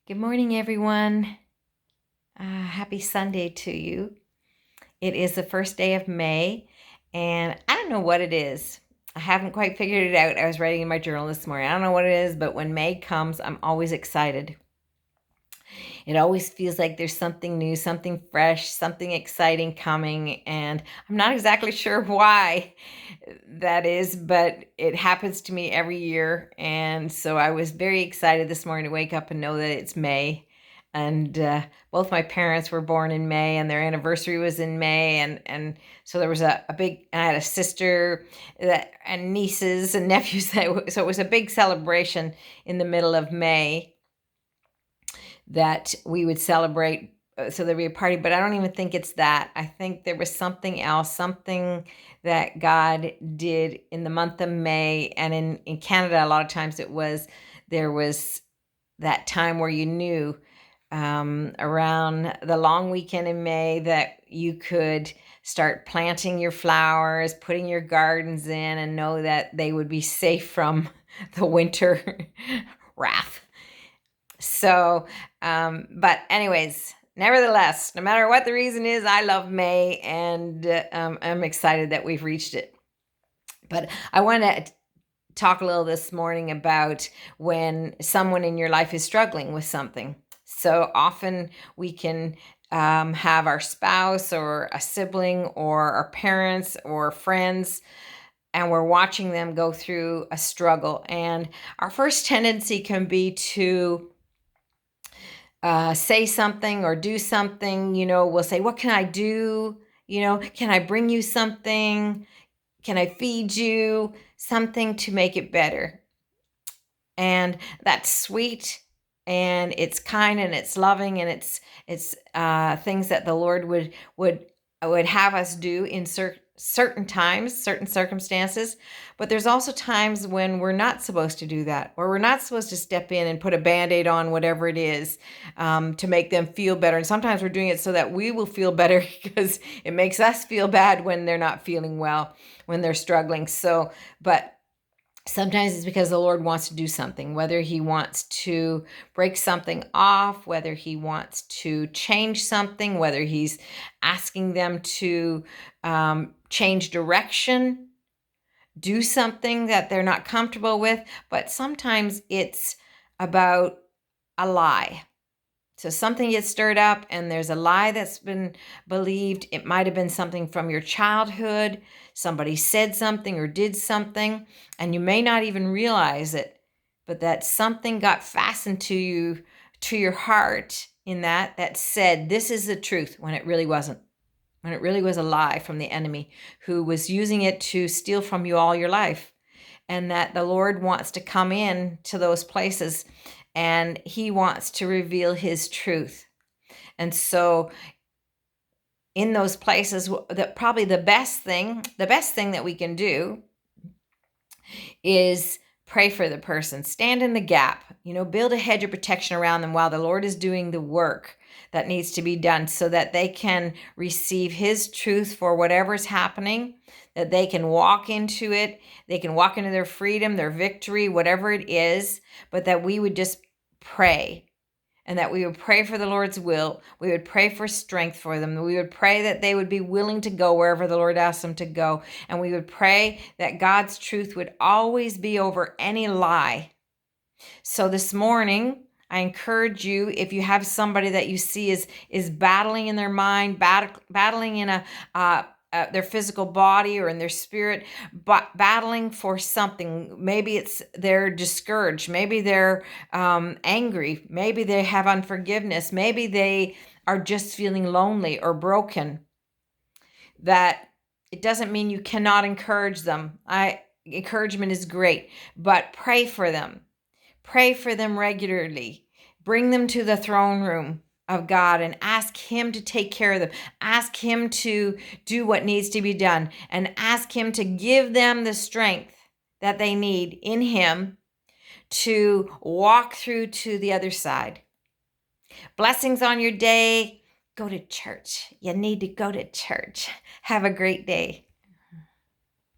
Good morning, everyone. Happy Sunday to you. It is the first day of May, and I don't know what it is. I haven't quite figured it out. I was writing in my journal this morning. I don't know what it is, but when May comes, I'm always excited. It always feels like there's something new, something fresh, something exciting coming, and I'm not exactly sure why that is, but it happens to me every year. And so I was very excited this morning to wake up and know that it's May. And both my parents were born in May, and their anniversary was in May, and so there was a big. I had a sister and nieces and nephews. So it was a big celebration in the middle of May that we would celebrate. So there'd be a party, but I don't even think it's that. I think there was something else, something that God did in the month of May. And in Canada, a lot of times there was that time where you knew around the long weekend in May that you could start planting your flowers, putting your gardens in, and know that they would be safe from the winter wrath. So, but anyways, nevertheless, no matter what the reason is, I love May, and I'm excited that we've reached it. But I want to talk a little this morning about when someone in your life is struggling with something. So often we can have our spouse or a sibling or our parents or friends, and we're watching them go through a struggle. And our first tendency can be to say something or do something. We'll say, what can I do? Can I bring you something? Can I feed you something to make it better? And that's sweet, and it's kind, and it's loving, and it's things that the Lord would have us do in certain times, certain circumstances. But there's also times when we're not supposed to do that, or we're not supposed to step in and put a Band-Aid on whatever it is to make them feel better. And sometimes we're doing it so that we will feel better because it makes us feel bad when they're not feeling well, when they're struggling. But sometimes it's because the Lord wants to do something, whether he wants to break something off, whether he wants to change something, whether he's asking them to change direction, do something that they're not comfortable with. But sometimes it's about a lie. So something gets stirred up, and there's a lie that's been believed. It might have been something from your childhood. Somebody said something or did something, and you may not even realize it, but that something got fastened to you, to your heart, in that said, this is the truth, when it really wasn't. When it really was a lie from the enemy who was using it to steal from you all your life. And that the Lord wants to come in to those places, and he wants to reveal his truth. And so in those places, that probably the best thing that we can do is pray for the person, stand in the gap, build a hedge of protection around them while the Lord is doing the work that needs to be done, so that they can receive his truth for whatever's happening, that they can walk into it, they can walk into their freedom, their victory, whatever it is, but that we would just pray, and that we would pray for the Lord's will. We would pray for strength for them. We would pray that they would be willing to go wherever the Lord asks them to go. And we would pray that God's truth would always be over any lie. So this morning, I encourage you, if you have somebody that you see is battling in their mind, battling in their physical body or in their spirit, but battling for something. Maybe they're discouraged. Maybe they're angry. Maybe they have unforgiveness. Maybe they are just feeling lonely or broken. That it doesn't mean you cannot encourage them. Encouragement is great, but pray for them. Pray for them regularly. Bring them to the throne room of God and ask him to take care of them. Ask him to do what needs to be done, and ask him to give them the strength that they need in him to walk through to the other side. Blessings on your day. Go to church. You need to go to church. Have a great day.